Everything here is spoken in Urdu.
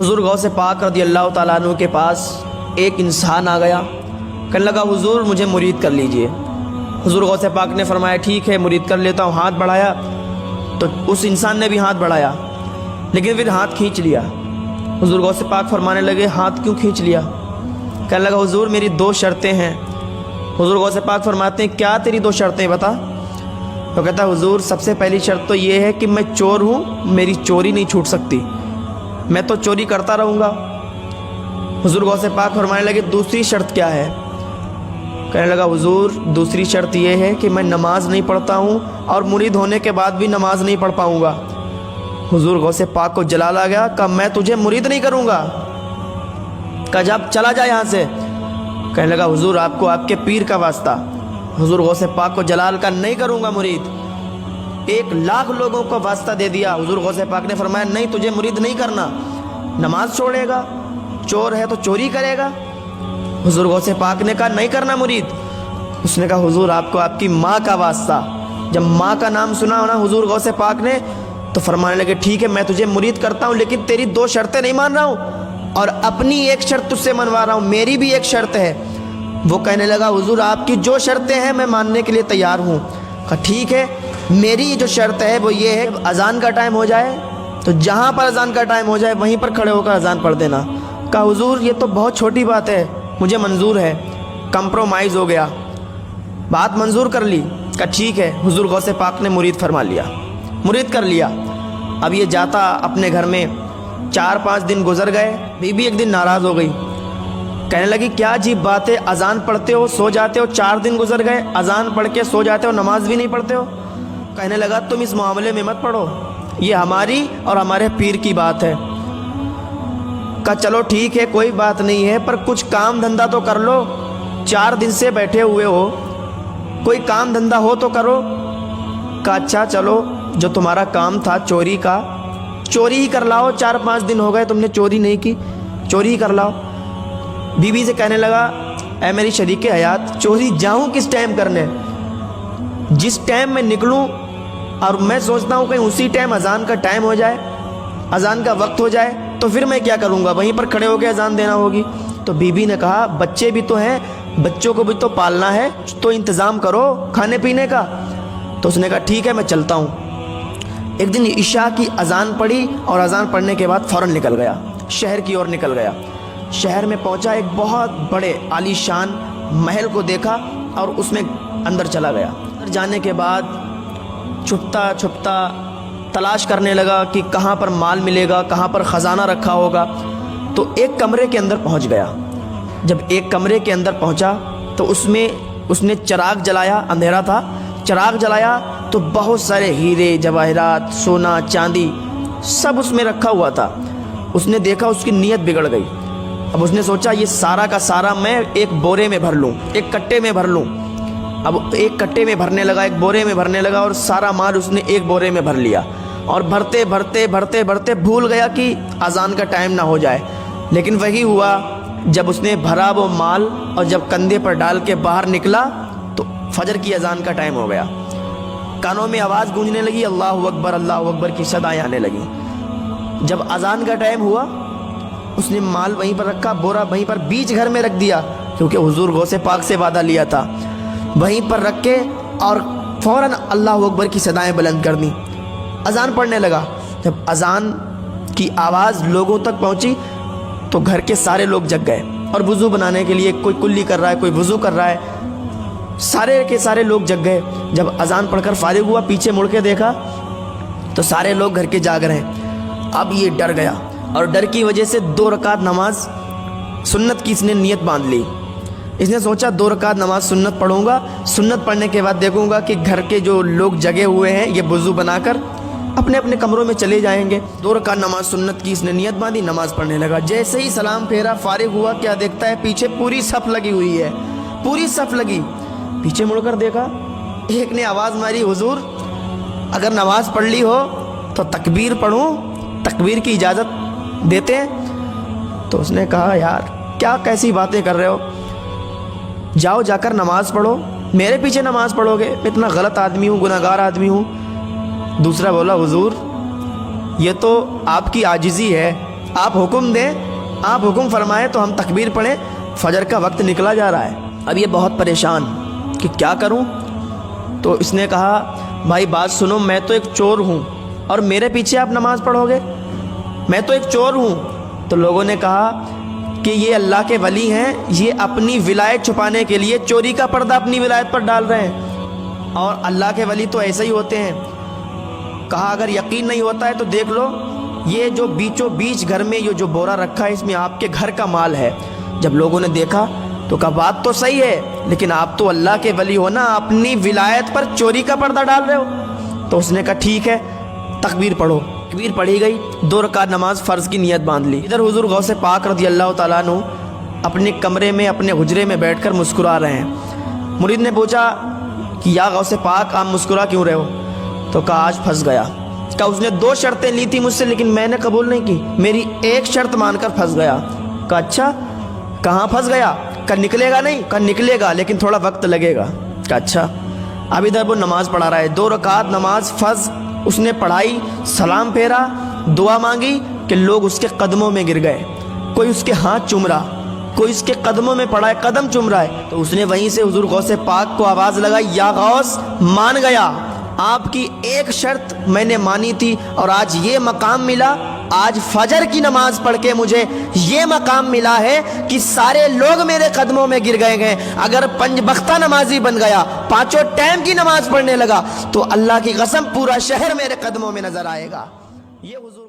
حضور غوث پاک رضی اللہ تعالیٰ عنہ کے پاس ایک انسان آ گیا، کہنے لگا حضور مجھے مرید کر لیجئے۔ حضور غوث پاک نے فرمایا ٹھیک ہے مرید کر لیتا ہوں۔ ہاتھ بڑھایا تو اس انسان نے بھی ہاتھ بڑھایا، لیکن پھر ہاتھ کھینچ لیا۔ حضور غوث پاک فرمانے لگے ہاتھ کیوں کھینچ لیا؟ کہنے لگا حضور میری 2 شرطیں ہیں۔ حضور غوث پاک فرماتے ہیں کیا تیری 2 شرطیں بتا؟ تو کہتا ہے حضور سب سے پہلی شرط تو یہ ہے کہ میں چور ہوں، میری چوری نہیں چھوٹ سکتی، میں تو چوری کرتا رہوں گا۔ حضور غوث پاک فرمانے لگے دوسری شرط کیا ہے؟ کہنے لگا حضور دوسری شرط یہ ہے کہ میں نماز نہیں پڑھتا ہوں اور مرید ہونے کے بعد بھی نماز نہیں پڑھ پاؤں گا۔ حضور غوث پاک کو جلال آ گیا، کہا میں تجھے مرید نہیں کروں گا، کہا جب چلا جا یہاں سے۔ کہنے لگا حضور آپ کو آپ کے پیر کا واسطہ۔ حضور غوث پاک کو جلال کا نہیں کروں گا مرید، 1,00,000 لوگوں کو واسطہ دے دیا۔ حضور غوث پاک نے فرمایا نہیں تجھے مرید نہیں کرنا، نماز چھوڑے گا، چور ہے تو چوری کرے گا۔ حضور غوث پاک نے کہا نہیں کرنا مرید۔ اس نے کہا حضور آپ کو آپ کی ماں کا واسطہ۔ جب ماں کا نام سنا ہونا حضور غوث پاک نے تو فرمانے لگے ٹھیک ہے میں تجھے مرید کرتا ہوں، لیکن تیری 2 شرطیں نہیں مان رہا ہوں اور اپنی 1 شرط تجھ سے منوا رہا ہوں، میری بھی 1 شرط ہے۔ وہ کہنے لگا حضور آپ کی جو شرطیں ہیں میں ماننے کے لیے تیار ہوں۔ کہا ٹھیک ہے میری جو شرط ہے وہ یہ ہے اذان کا ٹائم ہو جائے تو جہاں پر اذان کا ٹائم ہو جائے وہیں پر کھڑے ہو کر اذان پڑھ دینا۔ کہا حضور یہ تو بہت چھوٹی بات ہے، مجھے منظور ہے۔ کمپرومائز ہو گیا، بات منظور کر لی۔ کہا ٹھیک ہے۔ حضور غوث پاک نے مرید فرما لیا، مرید کر لیا۔ اب یہ جاتا اپنے گھر میں، 4-5 دن گزر گئے، بیوی ایک دن ناراض ہو گئی، کہنے لگی کیا عجیب بات ہے، اذان پڑھتے ہو سو جاتے ہو، 4 دن گزر گئے اذان پڑھ کے سو جاتے ہو، نماز بھی نہیں پڑھتے ہو۔ کہنے لگا تم اس معاملے میں مت پڑھو، یہ ہماری اور ہمارے پیر کی بات ہے۔ کہا چلو ٹھیک ہے کوئی بات نہیں ہے، پر کچھ کام دھندہ تو کر لو، 4 دن سے بیٹھے ہوئے ہو، کوئی کام دھندہ ہو تو کرو۔ کہا اچھا چلو جو تمہارا کام تھا چوری کا، چوری ہی کر لاؤ، 4-5 دن ہو گئے تم نے چوری نہیں کی، چوری ہی کر لاؤ۔ بیوی سے کہنے لگا اے میری شریک حیات چوری جاؤں کس ٹائم کرنے؟ جس ٹائم میں نکلوں اور میں سوچتا ہوں کہ اسی ٹائم اذان کا ٹائم ہو جائے، اذان کا وقت ہو جائے تو پھر میں کیا کروں گا، وہیں پر کھڑے ہو کے اذان دینا ہوگی۔ تو بیوی نے کہا بچے بھی تو ہیں، بچوں کو بھی تو پالنا ہے، تو انتظام کرو کھانے پینے کا۔ تو اس نے کہا ٹھیک ہے میں چلتا ہوں۔ ایک دن عشاء کی اذان پڑھی اور اذان پڑھنے کے بعد فوراً نکل گیا، شہر کی اور نکل گیا۔ شہر میں پہنچا، ایک بہت بڑے عالی شان محل کو دیکھا اور اس میں اندر چلا گیا۔ اندر جانے کے بعد چھپتا چھپتا تلاش کرنے لگا کہ کہاں پر مال ملے گا، کہاں پر خزانہ رکھا ہوگا۔ تو ایک کمرے کے اندر پہنچ گیا۔ جب ایک کمرے کے اندر پہنچا تو اس نے چراغ جلایا، اندھیرا تھا، چراغ جلایا تو بہت سارے ہیرے جواہرات، سونا چاندی سب اس میں رکھا ہوا تھا۔ اس نے دیکھا، اس کی نیت بگڑ گئی۔ اب اس نے سوچا یہ سارا کا سارا میں ایک بورے میں بھر لوں، ایک کٹے میں بھر لوں۔ اب ایک کٹے میں بھرنے لگا، ایک بورے میں بھرنے لگا اور سارا مال اس نے ایک بورے میں بھر لیا، اور بھرتے بھرتے بھرتے بھرتے بھول گیا کہ اذان کا ٹائم نہ ہو جائے۔ لیکن وہی ہوا، جب اس نے بھرا وہ مال اور جب کندھے پر ڈال کے باہر نکلا تو فجر کی اذان کا ٹائم ہو گیا۔ کانوں میں آواز گونجنے لگی، اللہ اکبر کی صدائیں آنے لگیں۔ جب اذان کا ٹائم ہوا اس نے مال وہیں پر رکھا، بورا وہیں پر بیچ گھر میں رکھ دیا، کیونکہ حضور غوث پاک سے وعدہ لیا تھا، وہیں پر رکھ کے اور فوراً اللہ اکبر کی صدائیں بلند کر دیں۔ اذان پڑھنے لگا۔ جب اذان کی آواز لوگوں تک پہنچی تو گھر کے سارے لوگ جگ گئے اور وضو بنانے کے لیے کوئی کلی کر رہا ہے، کوئی وضو کر رہا ہے، سارے کے سارے لوگ جگ گئے۔ جب اذان پڑھ کر فارغ ہوا پیچھے مڑ کے دیکھا تو سارے لوگ گھر کے جاگ رہے ہیں۔ اب یہ ڈر گیا اور ڈر کی وجہ سے 2 رکعت نماز سنت کی اس نے نیت باندھ لی۔ اس نے سوچا 2 رکعت نماز سنت پڑھوں گا، سنت پڑھنے کے بعد دیکھوں گا کہ گھر کے جو لوگ جگے ہوئے ہیں یہ وضو بنا کر اپنے اپنے کمروں میں چلے جائیں گے۔ 2 رکعت نماز سنت کی اس نے نیت باندھی، نماز پڑھنے لگا۔ جیسے ہی سلام پھیرا فارغ ہوا، کیا دیکھتا ہے پیچھے پوری صف لگی ہوئی ہے، پوری صف لگی۔ پیچھے مڑ کر دیکھا، ایک نے آواز ماری حضور اگر نماز پڑھ لی ہو تو تکبیر پڑھوں، تکبیر کی اجازت دیتے ہیں؟ تو اس نے کہا یار کیا کیسی باتیں کر رہے ہو، جاؤ جا کر نماز پڑھو، میرے پیچھے نماز پڑھو گے؟ میں اتنا غلط آدمی ہوں، گناہ گار آدمی ہوں۔ دوسرا بولا حضور یہ تو آپ کی عاجزی ہے، آپ حکم دیں, آپ حکم فرمائیں تو ہم تکبیر پڑھیں, فجر کا وقت نکلا جا رہا ہے. اب یہ بہت پریشان کہ کیا کروں. تو اس نے کہا بھائی بات سنو, میں تو ایک چور ہوں اور میرے پیچھے آپ نماز پڑھو گے, میں تو ایک چور ہوں. تو لوگوں نے کہا کہ یہ اللہ کے ولی ہیں, یہ اپنی ولایت چھپانے کے لیے چوری کا پردہ اپنی ولایت پر ڈال رہے ہیں, اور اللہ کے ولی تو ایسے ہی ہوتے ہیں. کہا اگر یقین نہیں ہوتا ہے تو دیکھ لو, یہ جو بیچوں بیچ گھر میں یہ جو بورا رکھا ہے اس میں آپ کے گھر کا مال ہے. جب لوگوں نے دیکھا تو کہا بات تو صحیح ہے, لیکن آپ تو اللہ کے ولی ہو نا, اپنی ولایت پر چوری کا پردہ ڈال رہے ہو. تو اس نے کہا ٹھیک ہے تکبیر پڑھو. تکبیر پڑھی گئی, 2 رکعت نماز فرض کی نیت باندھ لی. ادھر حضور غوث پاک رضی اللہ تعالیٰ عنہ اپنے کمرے میں اپنے حجرے میں بیٹھ کر مسکرا رہے ہیں. مرید نے پوچھا کہ یا غوث پاک آپ مسکرا کیوں رہے ہو؟ تو کہا آج پھنس گیا. کہا اس نے 2 شرطیں لی تھی مجھ سے لیکن میں نے قبول نہیں کی, میری ایک شرط مان کر پھنس گیا. کہا اچھا کہاں پھنس گیا؟ کہا نکلے گا نہیں؟ کہا نکلے گا لیکن تھوڑا وقت لگے گا. کہا اچھا. اب ادھر وہ نماز پڑھا رہا ہے, 2 رکعت نماز فرض اس نے پڑھائی, سلام پھیرا, دعا مانگی کہ لوگ اس کے قدموں میں گر گئے. کوئی اس کے ہاتھ چوم رہا, کوئی اس کے قدموں میں پڑا ہے, قدم چوم رہا ہے. تو اس نے وہیں سے حضور غوث پاک کو آواز لگائی, یا غوث مان گیا, آپ کی ایک شرط میں نے مانی تھی اور آج یہ مقام ملا. آج فجر کی نماز پڑھ کے مجھے یہ مقام ملا ہے کہ سارے لوگ میرے قدموں میں گر گئے ہیں. اگر 5 وقتہ نمازی بن گیا, 5 ٹائم کی نماز پڑھنے لگا, تو اللہ کی قسم پورا شہر میرے قدموں میں نظر آئے گا. یہ حضور